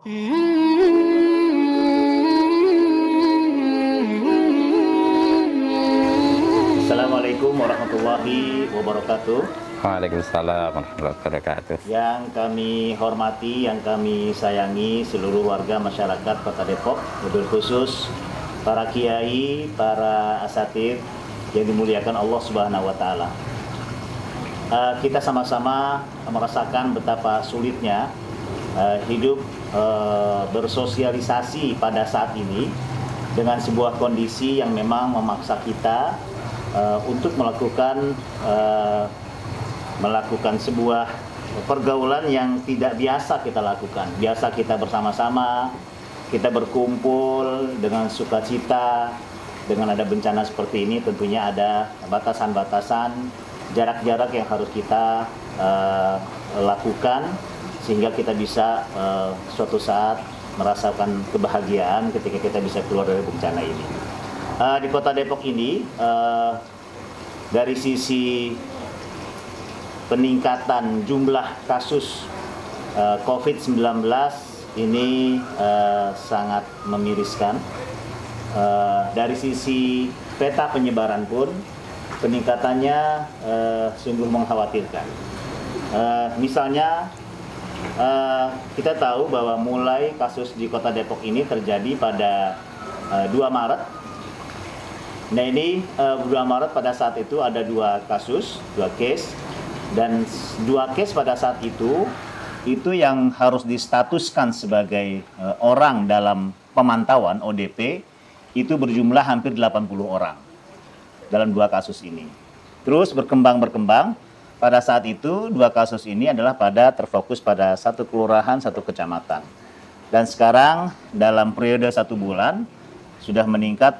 Assalamualaikum warahmatullahi wabarakatuh. Waalaikumsalam warahmatullahi wabarakatuh. Yang kami hormati, yang kami sayangi seluruh warga masyarakat Kota Depok, wabil khusus para kiai, para asatidz yang dimuliakan Allah Subhanahu wa taala. Kita sama-sama merasakan betapa sulitnya hidup bersosialisasi pada saat ini dengan sebuah kondisi yang memang memaksa kita untuk melakukan sebuah pergaulan yang tidak biasa kita lakukan. Biasa kita bersama-sama, kita berkumpul dengan sukacita. Dengan ada bencana seperti ini tentunya ada batasan-batasan, jarak-jarak yang harus kita lakukan sehingga kita bisa suatu saat merasakan kebahagiaan ketika kita bisa keluar dari bencana ini. Di Kota Depok ini dari sisi peningkatan jumlah kasus COVID-19 ini sangat memiriskan. Dari sisi peta penyebaran pun peningkatannya sungguh mengkhawatirkan. Misalnya kita tahu bahwa mulai kasus di Kota Depok ini terjadi pada 2 Maret. Nah ini 2 Maret pada saat itu ada 2 kasus, 2 case. Dan 2 case pada saat itu yang harus distatuskan sebagai orang dalam pemantauan ODP itu berjumlah hampir 80 orang dalam 2 kasus ini. Terus berkembang pada saat itu 2 kasus ini adalah terfokus pada 1 kelurahan, 1 kecamatan. Dan sekarang dalam periode 1 bulan sudah meningkat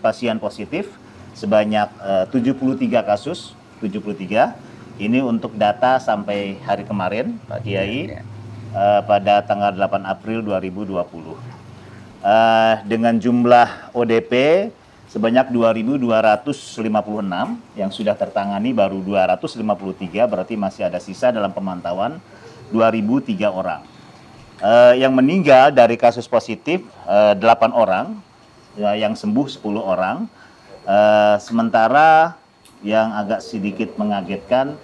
pasien positif sebanyak 73 kasus, 73. Ini untuk data sampai hari kemarin, Pak Kiai, pada tanggal 8 April 2020. Dengan jumlah ODP sebanyak 2.256 yang sudah tertangani baru 253, berarti masih ada sisa dalam pemantauan 2.003 orang. Yang meninggal dari kasus positif 8 orang, yang sembuh 10 orang. Sementara yang agak sedikit mengagetkan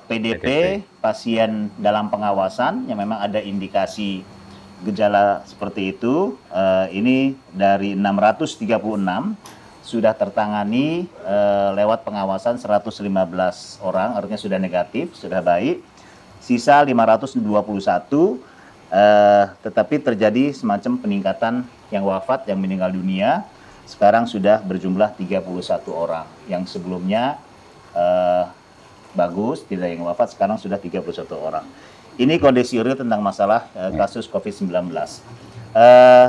PDP pasien dalam pengawasan yang memang ada indikasi gejala seperti itu, ini dari 636 sudah tertangani lewat pengawasan 115 orang, artinya sudah negatif, sudah baik. Sisa 521, tetapi terjadi semacam peningkatan yang wafat, yang meninggal dunia. Sekarang sudah berjumlah 31 orang, yang sebelumnya bagus, tidak yang wafat, sekarang sudah 31 orang. Ini kondisi real tentang masalah kasus COVID-19.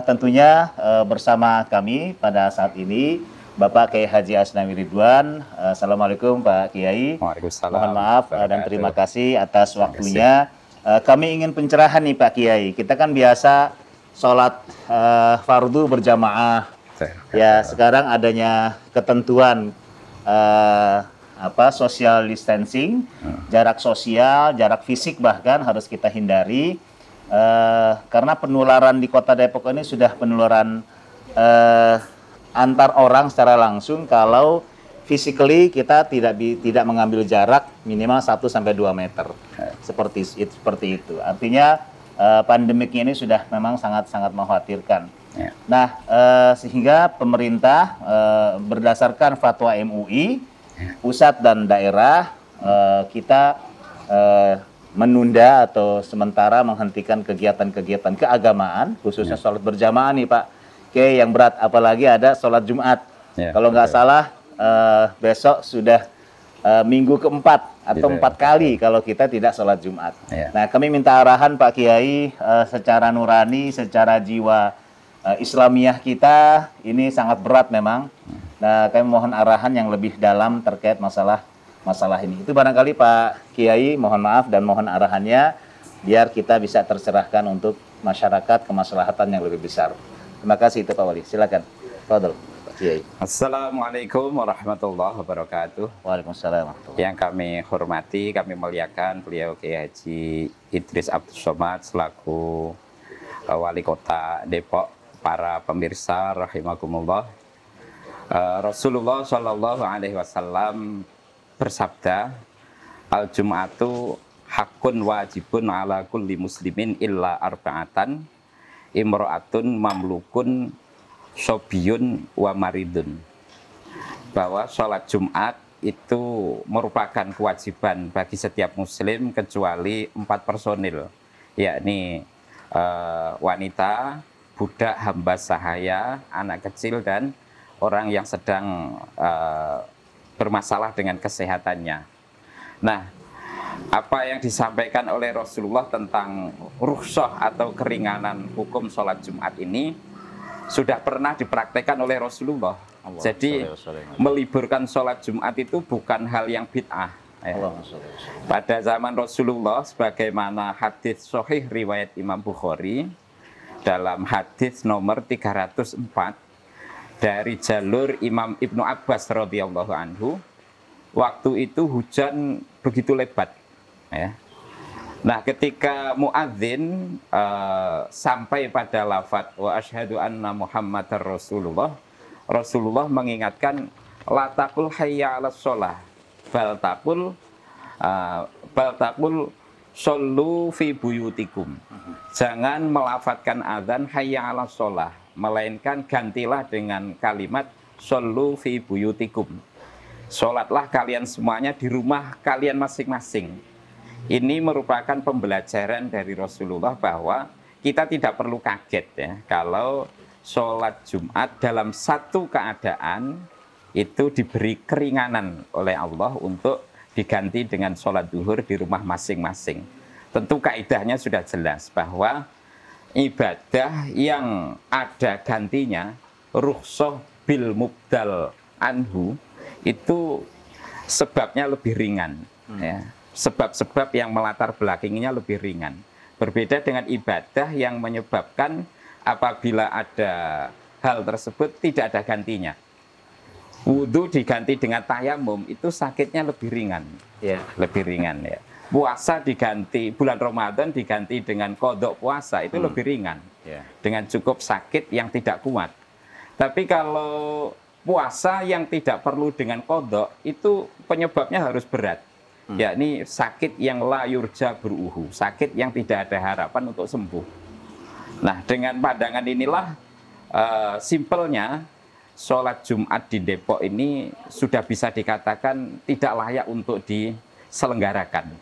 Tentunya bersama kami pada saat ini Bapak Kiai Haji Asnawi Ridwan. Assalamualaikum Pak Kiai. Waalaikumsalam. Mohon maaf dan terima kasih atas waktunya. Kami ingin pencerahan nih Pak Kiai. Kita kan biasa sholat fardu berjamaah. Ya sekarang adanya ketentuan social distancing, jarak sosial, jarak fisik bahkan harus kita hindari karena penularan di Kota Depok ini sudah penularan antar orang secara langsung kalau physically kita tidak mengambil jarak minimal 1-2 meter. Seperti itu. Artinya pandemik ini sudah memang sangat-sangat mengkhawatirkan. Nah, sehingga pemerintah berdasarkan fatwa MUI pusat dan daerah kita menunda atau sementara menghentikan kegiatan-kegiatan keagamaan, khususnya sholat berjamaah nih Pak. Oke, yang berat apalagi ada sholat Jumat. Kalau nggak salah besok sudah minggu keempat atau 4 kali kalau kita tidak sholat Jumat. Nah, kami minta arahan Pak Kiai secara nurani, secara jiwa Islamiyah kita ini sangat berat memang. Nah, kami mohon arahan yang lebih dalam terkait masalah ini. Itu barangkali Pak Kiai, mohon maaf dan mohon arahannya biar kita bisa tercerahkan untuk masyarakat kemaslahatan yang lebih besar. Terima kasih itu Pak Wali. Silakan. Fadhil Pak Kiai. Assalamualaikum warahmatullahi wabarakatuh. Waalaikumsalam. Yang kami hormati, kami muliakan beliau Kiai Haji Idris Abdul Somad selaku Wali Kota Depok, para pemirsa rahimakumullah. Rasulullah Shallallahu Alaihi Wasallam bersabda, al-Jum'atu hakun wajibun ala kulli muslimin illa arba'atan, imro'atun mamlukun sobiyun wa maridun. Bahwa sholat Jumat itu merupakan kewajiban bagi setiap muslim kecuali 4 personil, yakni wanita, budak, hamba sahaya, anak kecil, dan orang yang sedang bermasalah dengan kesehatannya. Nah, apa yang disampaikan oleh Rasulullah tentang rukhsah atau keringanan hukum sholat Jumat ini sudah pernah dipraktekkan oleh Rasulullah. Jadi meliburkan sholat Jumat itu bukan hal yang bid'ah. Pada zaman Rasulullah, sebagaimana hadis sahih riwayat Imam Bukhari dalam hadis nomor 304 dari jalur Imam Ibnu Abbas radhiyallahu anhu, waktu itu hujan begitu lebat. Ya. Nah, ketika muadzin sampai pada lafadz wa asyhadu anna Muhammadar Rasulullah, Rasulullah mengingatkan la taqul hayya 'alas shalah bal taqul shollu fi buyutikum. Jangan melafadzkan azan hayya 'alas shalah, melainkan gantilah dengan kalimat shollu fi buyutikum. Sholatlah kalian semuanya di rumah kalian masing-masing. Ini merupakan pembelajaran dari Rasulullah bahwa kita tidak perlu kaget ya kalau sholat Jumat dalam satu keadaan itu diberi keringanan oleh Allah untuk diganti dengan sholat duhur di rumah masing-masing. Tentu kaidahnya sudah jelas bahwa ibadah yang ada gantinya, rukhsah bil mubdal anhu, itu sebabnya lebih ringan. Ya. Sebab-sebab yang melatar belakanginya lebih ringan. Berbeda dengan ibadah yang menyebabkan apabila ada hal tersebut tidak ada gantinya. Wudhu diganti dengan tayamum, itu sakitnya lebih ringan. Ya. Lebih ringan ya. Puasa diganti, bulan Ramadan diganti dengan kodok puasa, itu lebih ringan. Yeah. Dengan cukup sakit yang tidak kuat. Tapi kalau puasa yang tidak perlu dengan kodok, itu penyebabnya harus berat. Yakni sakit yang la yurja beruhu, sakit yang tidak ada harapan untuk sembuh. Nah, dengan pandangan inilah simpelnya sholat Jumat di Depok ini sudah bisa dikatakan tidak layak untuk diselenggarakan.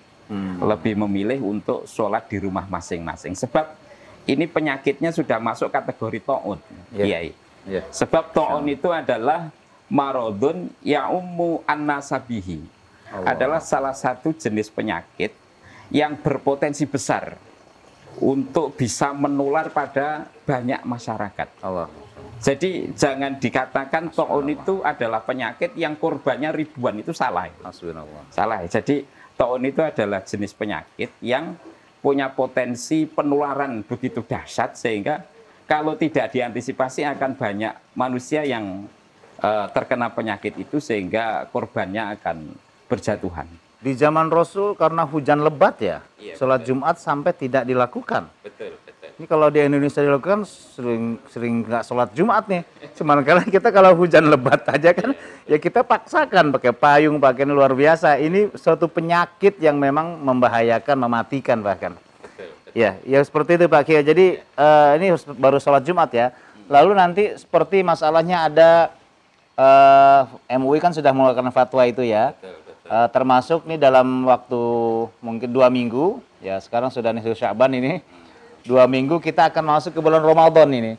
Lebih memilih untuk sholat di rumah masing-masing. Sebab ini penyakitnya sudah masuk kategori ta'un. Kiai. Sebab ta'un itu adalah marodun ya'ummu an-nasabihi. Adalah salah satu jenis penyakit yang berpotensi besar untuk bisa menular pada banyak masyarakat. Jadi jangan dikatakan ta'un itu adalah penyakit yang korbannya ribuan, itu salah. Salah. Jadi ta'un itu adalah jenis penyakit yang punya potensi penularan begitu dahsyat sehingga kalau tidak diantisipasi akan banyak manusia yang terkena penyakit itu sehingga korbannya akan berjatuhan. Di zaman Rasul karena hujan lebat ya, sholat Jumat sampai tidak dilakukan. Betul. Ini kalau di Indonesia dilakukan sering nggak sholat Jumat nih. Cuman karena kita kalau hujan lebat aja kan, ya kita paksakan pakai payung, pakai luar biasa. Ini suatu penyakit yang memang membahayakan, mematikan bahkan. Ya seperti itu Pak Kiai. Jadi ini baru sholat Jumat ya. Lalu nanti seperti masalahnya ada MUI kan sudah mengeluarkan fatwa itu ya. Termasuk nih dalam waktu mungkin 2 minggu, ya sekarang sudah nisfu Sya'ban ini, 2 minggu kita akan masuk ke bulan Ramadan ini.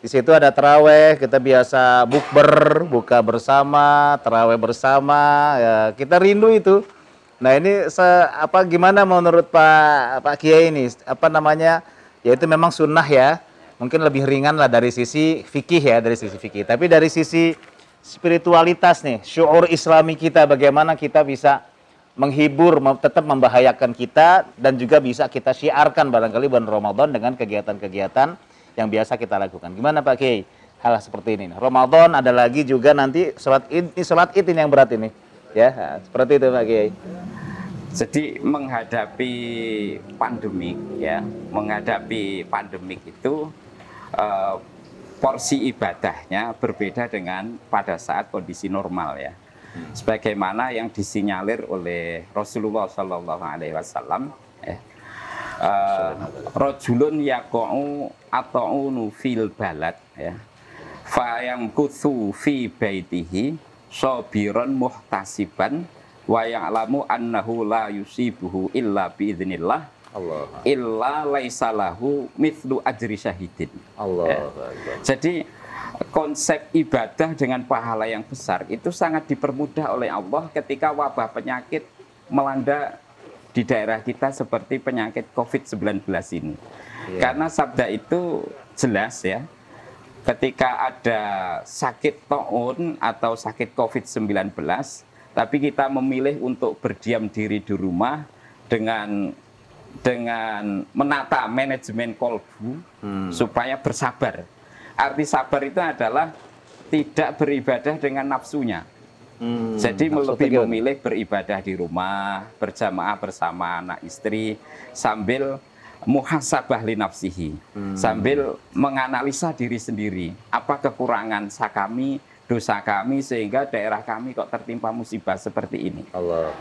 Di situ ada taraweh, kita biasa bukber, buka bersama, taraweh bersama, ya kita rindu itu. Nah ini gimana menurut Pak Kiai ini, apa namanya, ya itu memang sunnah ya, mungkin lebih ringan lah dari sisi fikih ya, dari sisi fikih. Tapi dari sisi spiritualitas nih, syuur islami kita, bagaimana kita bisa menghibur, tetap membahayakan kita, dan juga bisa kita syiarkan barangkali bulan Ramadan dengan kegiatan-kegiatan yang biasa kita lakukan. Gimana Pak Kiai? Hal seperti ini. Ramadan ada lagi juga nanti sholat id ini yang berat ini. Ya, seperti itu Pak Kiai. Jadi menghadapi pandemik ya, menghadapi pandemik itu eh, porsi ibadahnya berbeda dengan pada saat kondisi normal ya. Sebagaimana yang disinyalir oleh Rasulullah Shallallahu Alaihi Wasallam, rojulun yako'u ata'unu fil balad ya, fayam kuthu fi baitihi sobiron muhtasiban wa ya'lamu annahu la yusibuhu illa biidznillah Allah. illa laisalahu mithlu ajri syahidin. Allah. Jadi konsep ibadah dengan pahala yang besar itu sangat dipermudah oleh Allah ketika wabah penyakit melanda di daerah kita seperti penyakit COVID-19 ini. Karena sabda itu jelas ya, ketika ada sakit taun atau sakit COVID-19, tapi kita memilih untuk berdiam diri di rumah dengan menata manajemen kolbu supaya bersabar. Arti sabar itu adalah tidak beribadah dengan nafsunya. Jadi lebih memilih beribadah di rumah, berjamaah bersama anak istri, sambil muhasabah li nafsihi, sambil menganalisa diri sendiri. Apa kekurangan kami, dosa kami, sehingga daerah kami kok tertimpa musibah seperti ini. Allah.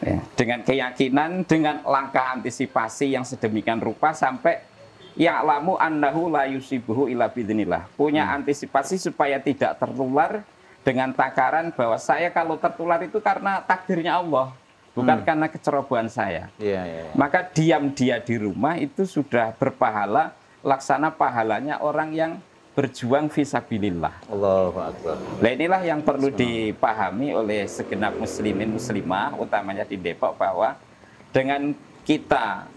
Ya, dengan keyakinan, dengan langkah antisipasi yang sedemikian rupa sampai ya'lamu annahu la yusibuhu illa biidznillah. Punya antisipasi supaya tidak tertular dengan takaran bahwa saya kalau tertular itu karena takdirnya Allah, bukan karena kecerobohan saya. Maka diam dia di rumah itu sudah berpahala, laksana pahalanya orang yang berjuang fisabilillah. Allahu Akbar. Nah, inilah yang perlu dipahami oleh segenap muslimin muslimah, utamanya di Depok, bahwa dengan kita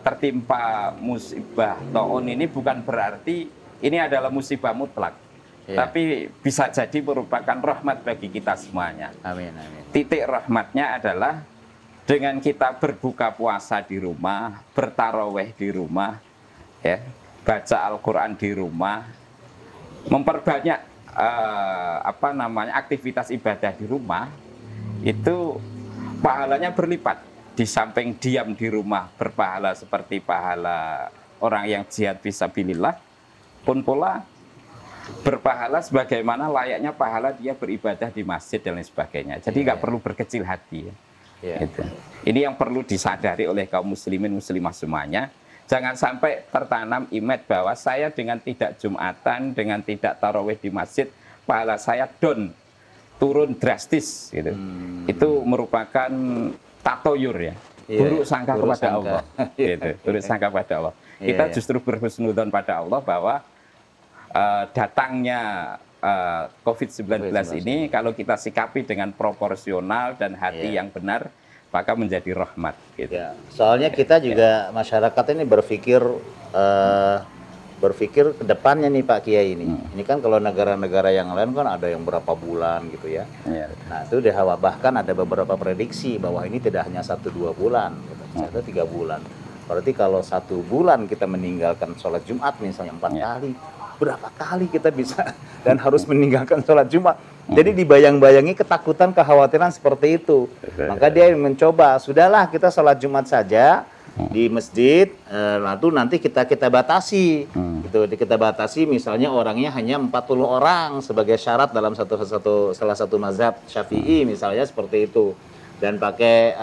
tertimpa musibah taun ini bukan berarti ini adalah musibah mutlak, tapi bisa jadi merupakan rahmat bagi kita semuanya. Amin, amin. Titik rahmatnya adalah dengan kita berbuka puasa di rumah, bertaraweh di rumah, ya, baca Al-Quran di rumah, memperbanyak aktivitas ibadah di rumah, itu pahalanya berlipat. Di samping diam di rumah berpahala seperti pahala orang yang jihad fisabilillah, pun pula berpahala sebagaimana layaknya pahala dia beribadah di masjid dan lain sebagainya. Jadi nggak perlu berkecil hati. Gitu. Ini yang perlu disadari oleh kaum muslimin muslimah semuanya. Jangan sampai tertanam image bahwa saya dengan tidak Jumatan, dengan tidak tarawih di masjid, pahala saya turun drastis. Gitu. Itu merupakan tatoyur ya, buruk sangka kepada Allah. Gitu. Buruk sangka pada Allah. Kita justru berhusnudzon pada Allah bahwa datangnya COVID-19 ini kalau kita sikapi dengan proporsional dan hati yang benar, maka menjadi rahmat. Gitu. Soalnya kita juga masyarakat ini berpikir ke depannya nih Pak Kiai ini. Ini kan kalau negara-negara yang lain kan ada yang berapa bulan gitu ya. Nah itu bahkan ada beberapa prediksi bahwa ini tidak hanya 1-2 bulan, ada 3 bulan. Berarti kalau 1 bulan kita meninggalkan sholat Jumat misalnya 4 kali, berapa kali kita bisa dan harus meninggalkan sholat Jumat. Jadi dibayang-bayangi ketakutan, kekhawatiran seperti itu. Maka dia mencoba, sudahlah kita sholat Jumat saja di masjid, lalu nanti kita batasi, gitu. Kita batasi misalnya orangnya hanya 40 orang sebagai syarat dalam salah satu mazhab Syafi'i misalnya seperti itu, dan pakai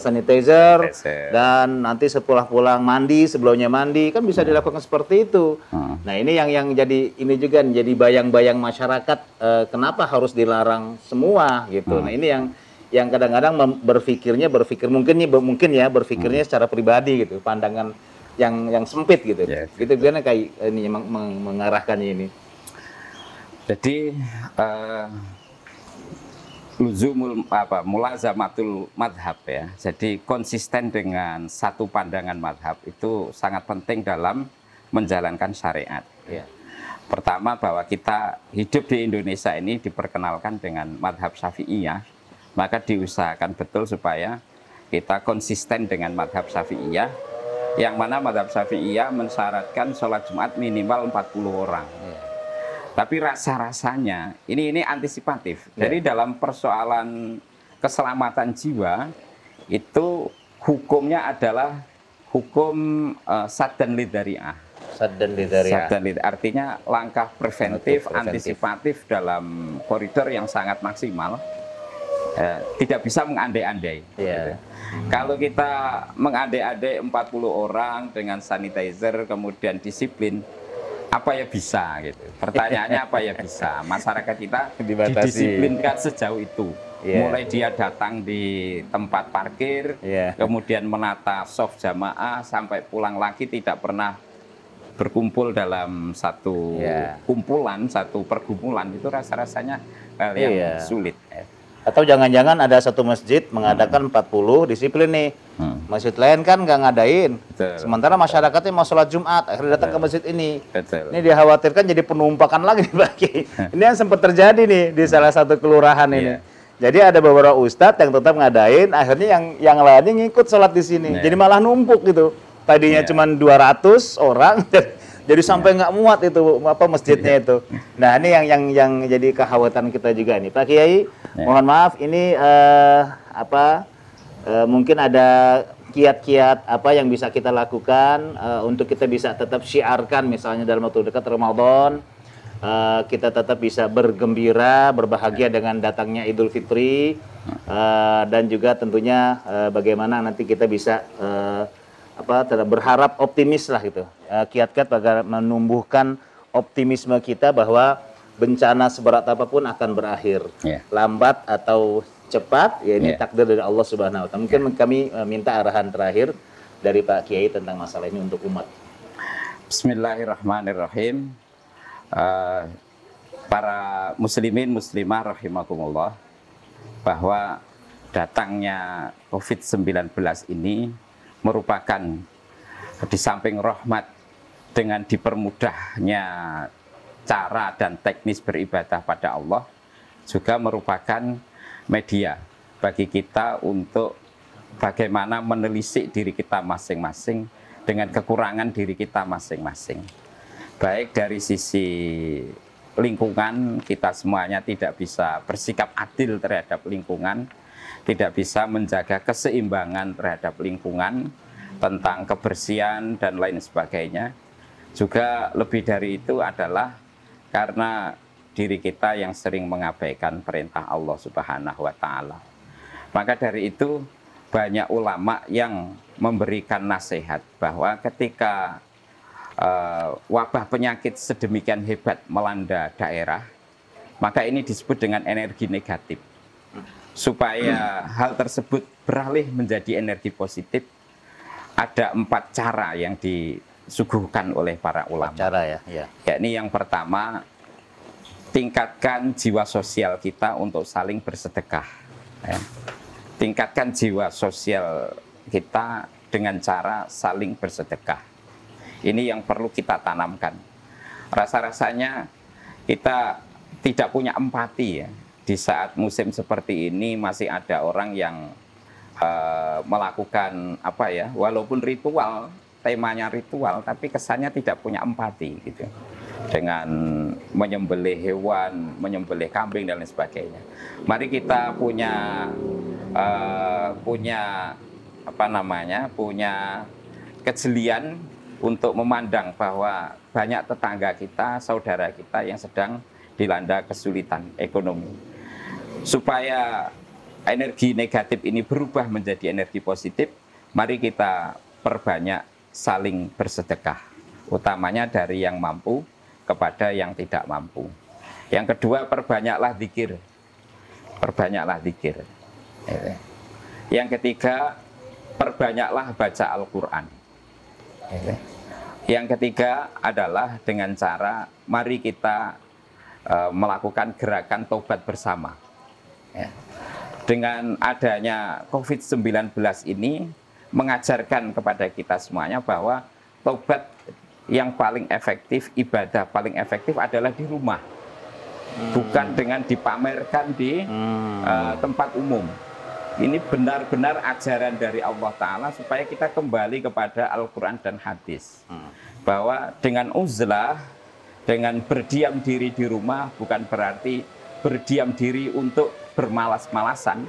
sanitizer, dan nanti setelah pulang mandi, sebelumnya mandi, kan bisa dilakukan seperti itu. Nah ini yang jadi ini juga jadi bayang-bayang masyarakat, kenapa harus dilarang semua gitu. Nah ini yang kadang-kadang berpikirnya berpikirnya secara pribadi gitu, pandangan yang sempit gitu. Gitu gimana kayak ini mengarahkannya ini. Jadi mulazamatul madhab ya. Jadi konsisten dengan satu pandangan madhab itu sangat penting dalam menjalankan syariat. Pertama bahwa kita hidup di Indonesia ini diperkenalkan dengan madhab Syafi'iyah. Maka diusahakan betul supaya kita konsisten dengan madhab Syafi'iyah, yang mana madhab Syafi'iyah mensyaratkan sholat Jumat minimal 40 orang. Tapi rasa-rasanya ini antisipatif. Jadi dalam persoalan keselamatan jiwa itu hukumnya adalah hukum sad dan lidariah. Sad dan lidariah. Artinya langkah preventif, antisipatif dalam koridor yang sangat maksimal. Tidak bisa mengandai-andai. Iya. Gitu. Kalau kita mengandai-andai 40 orang dengan sanitizer kemudian disiplin, apa ya bisa gitu. Pertanyaannya apa ya bisa. Masyarakat kita didisiplinkan sejauh itu. Mulai dia datang di tempat parkir, kemudian menata soft jamaah sampai pulang lagi tidak pernah berkumpul dalam satu kumpulan, satu pergumulan, itu rasa-rasanya hal yang sulit. Atau jangan-jangan ada satu masjid mengadakan 40 disiplin nih. Masjid lain kan nggak ngadain. Sementara masyarakatnya mau sholat Jumat, akhirnya datang ke masjid ini. Ini dikhawatirkan jadi penumpakan lagi nih Pak Kiai. Ini yang sempat terjadi nih di salah satu kelurahan ini. Jadi ada beberapa ustadz yang tetap ngadain, akhirnya yang lainnya ngikut sholat di sini. Jadi malah numpuk gitu. Tadinya cuma 200 orang. Jadi sampai nggak muat itu masjidnya itu. Nah ini yang jadi kekhawatiran kita juga nih Pak Kiai. Mohon maaf ini mungkin ada kiat-kiat apa yang bisa kita lakukan untuk kita bisa tetap syiarkan misalnya dalam waktu dekat Ramadan kita tetap bisa bergembira berbahagia dengan datangnya Idul Fitri dan juga tentunya bagaimana nanti kita bisa tetap berharap optimis lah gitu. Kiat-kiat agar menumbuhkan optimisme kita bahwa bencana seberat apapun akan berakhir. Lambat atau cepat, ya ini takdir dari Allah Subhanahu wa taala. Mungkin kami minta arahan terakhir dari Pak Kiai tentang masalah ini untuk umat. Bismillahirrahmanirrahim. Para muslimin muslimah rahimakumullah, bahwa datangnya COVID-19 ini merupakan di samping rahmat dengan dipermudahnya cara dan teknis beribadah pada Allah, juga merupakan media bagi kita untuk bagaimana menelisik diri kita masing-masing dengan kekurangan diri kita masing-masing. Baik dari sisi lingkungan, kita semuanya tidak bisa bersikap adil terhadap lingkungan, tidak bisa menjaga keseimbangan terhadap lingkungan, tentang kebersihan dan lain sebagainya. Juga lebih dari itu adalah karena diri kita yang sering mengabaikan perintah Allah Subhanahu wa taala. Maka dari itu banyak ulama yang memberikan nasihat bahwa ketika wabah penyakit sedemikian hebat melanda daerah, maka ini disebut dengan energi negatif. Supaya hal tersebut beralih menjadi energi positif, ada 4 cara yang disuguhkan oleh para ulama. 4 cara ya. Yakni yang pertama, tingkatkan jiwa sosial kita untuk saling bersedekah. Tingkatkan jiwa sosial kita dengan cara saling bersedekah. Ini yang perlu kita tanamkan. Rasa-rasanya kita tidak punya empati ya. Di saat musim seperti ini masih ada orang yang melakukan walaupun ritual, temanya ritual, tapi kesannya tidak punya empati gitu. Dengan menyembelih hewan, menyembelih kambing dan lain sebagainya. Mari kita punya kejelian untuk memandang bahwa banyak tetangga kita, saudara kita yang sedang dilanda kesulitan ekonomi. Supaya energi negatif ini berubah menjadi energi positif, mari kita perbanyak saling bersedekah, utamanya dari yang mampu kepada yang tidak mampu. Yang kedua, perbanyaklah zikir. Perbanyaklah zikir. Yang ketiga, perbanyaklah baca Al-Quran. Yang ketiga adalah dengan cara mari kita melakukan gerakan tobat bersama. Dengan adanya COVID-19 ini mengajarkan kepada kita semuanya bahwa tobat yang paling efektif, ibadah paling efektif adalah di rumah. Bukan dengan dipamerkan di tempat umum. Ini benar-benar ajaran dari Allah Ta'ala supaya kita kembali kepada Al-Quran dan hadis. Bahwa dengan uzlah, dengan berdiam diri di rumah bukan berarti berdiam diri untuk bermalas-malasan,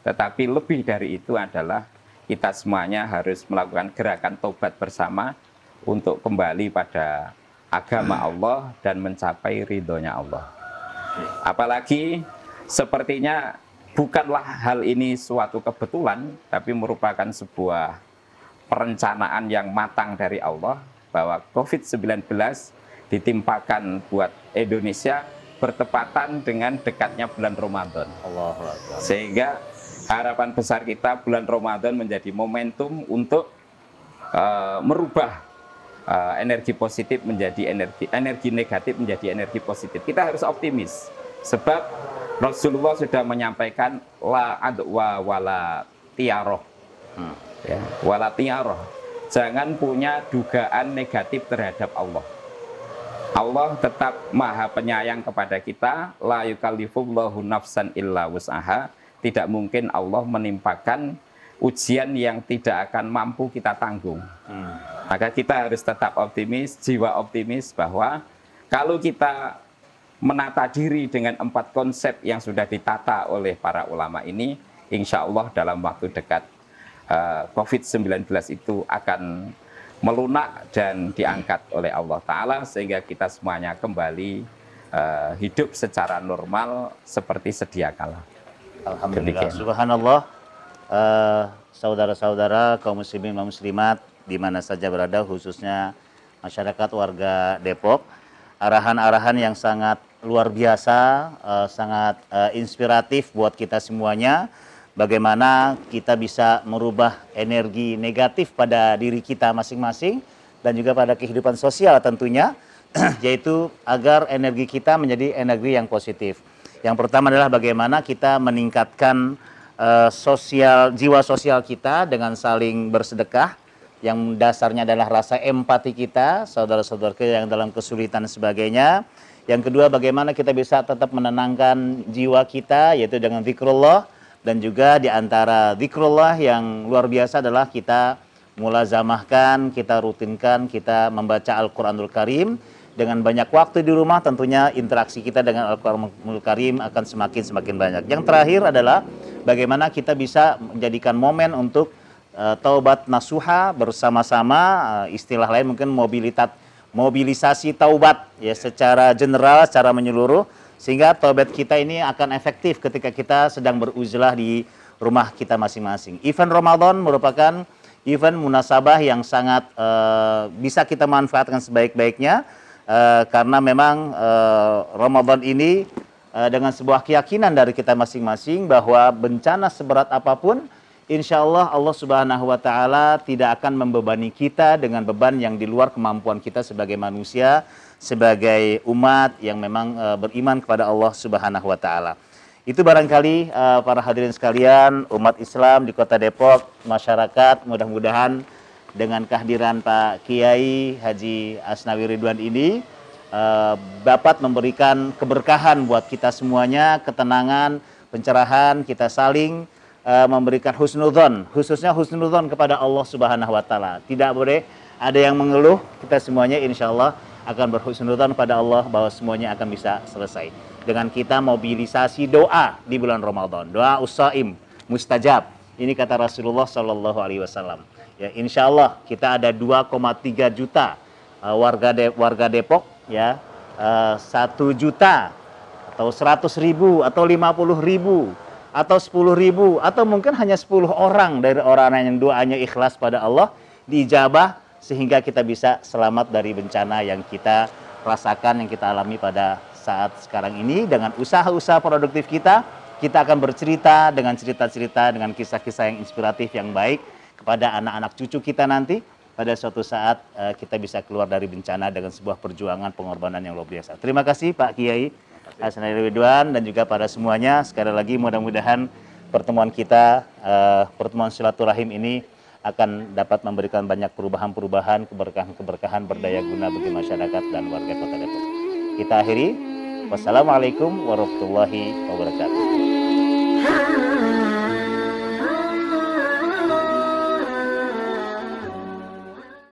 tetapi lebih dari itu adalah kita semuanya harus melakukan gerakan tobat bersama untuk kembali pada agama Allah dan mencapai ridhonya Allah. Apalagi sepertinya bukanlah hal ini suatu kebetulan, tapi merupakan sebuah perencanaan yang matang dari Allah bahwa COVID-19 ditimpakan buat Indonesia bertepatan dengan dekatnya bulan Ramadan. Allahu Akbar. Sehingga harapan besar kita bulan Ramadan menjadi momentum untuk merubah energi positif menjadi energi negatif menjadi energi positif. Kita harus optimis sebab Rasulullah sudah menyampaikan la adwa wala tiaroh. Ya, wala tiaroh. Jangan punya dugaan negatif terhadap Allah. Allah tetap maha penyayang kepada kita. La yukallifullahu nafsan illa wus'aha. Tidak mungkin Allah menimpakan ujian yang tidak akan mampu kita tanggung. Maka kita harus tetap optimis, jiwa optimis bahwa kalau kita menata diri dengan 4 konsep yang sudah ditata oleh para ulama ini, insya Allah dalam waktu dekat COVID-19 itu akan melunak dan diangkat oleh Allah Ta'ala sehingga kita semuanya kembali hidup secara normal seperti sedia kala. Alhamdulillah, subhanallah. Saudara-saudara kaum muslimin dan muslimat di mana saja berada, khususnya masyarakat warga Depok, arahan-arahan yang sangat luar biasa, sangat inspiratif buat kita semuanya. Bagaimana kita bisa merubah energi negatif pada diri kita masing-masing dan juga pada kehidupan sosial tentunya, yaitu agar energi kita menjadi energi yang positif. Yang pertama adalah bagaimana kita meningkatkan jiwa sosial kita dengan saling bersedekah, yang dasarnya adalah rasa empati kita, saudara-saudara kita yang dalam kesulitan dan sebagainya. Yang kedua, bagaimana kita bisa tetap menenangkan jiwa kita, yaitu dengan zikrullah. Dan juga di antara zikrullah yang luar biasa adalah kita mulazamahkan, kita rutinkan, kita membaca Al-Quranul Karim. Dengan banyak waktu di rumah, tentunya interaksi kita dengan Al-Quranul Karim akan semakin banyak. Yang terakhir adalah bagaimana kita bisa menjadikan momen untuk taubat nasuha bersama-sama, istilah lain mungkin mobilisasi taubat ya, secara general, secara menyeluruh, sehingga taubat kita ini akan efektif ketika kita sedang beruzlah di rumah kita masing-masing. Event Ramadan merupakan event munasabah yang sangat bisa kita manfaatkan sebaik-baiknya, karena memang Ramadan ini dengan sebuah keyakinan dari kita masing-masing bahwa bencana seberat apapun, insya Allah Allah Subhanahu wa Ta'ala tidak akan membebani kita dengan beban yang di luar kemampuan kita sebagai manusia, sebagai umat yang memang beriman kepada Allah Subhanahu wa Ta'ala. Itu barangkali para hadirin sekalian, umat Islam di Kota Depok, masyarakat, mudah-mudahan dengan kehadiran Pak Kiai Haji Asnawi Ridwan ini dapat memberikan keberkahan buat kita semuanya, ketenangan, pencerahan, kita saling memberikan husnudzon, khususnya husnudzon kepada Allah Subhanahu wa Ta'ala. Tidak boleh ada yang mengeluh, kita semuanya insya Allah akan berhusnudzon pada Allah bahwa semuanya akan bisa selesai. Dengan kita mobilisasi doa di bulan Ramadan, doa ussaim mustajab. Ini kata Rasulullah Shallallahu Alaihi Wasallam. Ya, insya Allah kita ada 2,3 juta warga Depok, ya, 1 juta atau 100.000 atau 50.000 atau 10.000 atau mungkin hanya 10 orang dari orang yang doanya ikhlas pada Allah diijabah sehingga kita bisa selamat dari bencana yang kita rasakan, yang kita alami pada saat sekarang ini. Dengan usaha-usaha produktif kita akan bercerita dengan cerita-cerita, dengan kisah-kisah yang inspiratif, yang baik kepada anak-anak cucu kita nanti pada suatu saat kita bisa keluar dari bencana dengan sebuah perjuangan pengorbanan yang luar biasa. Terima kasih Pak Kiai Asnawi Ridwan dan juga pada semuanya. Sekali lagi mudah-mudahan pertemuan kita, pertemuan silaturahim ini akan dapat memberikan banyak perubahan-perubahan, keberkahan-keberkahan berdaya guna bagi masyarakat dan warga Kota Depok. Kita akhiri. Wassalamualaikum warahmatullahi wabarakatuh.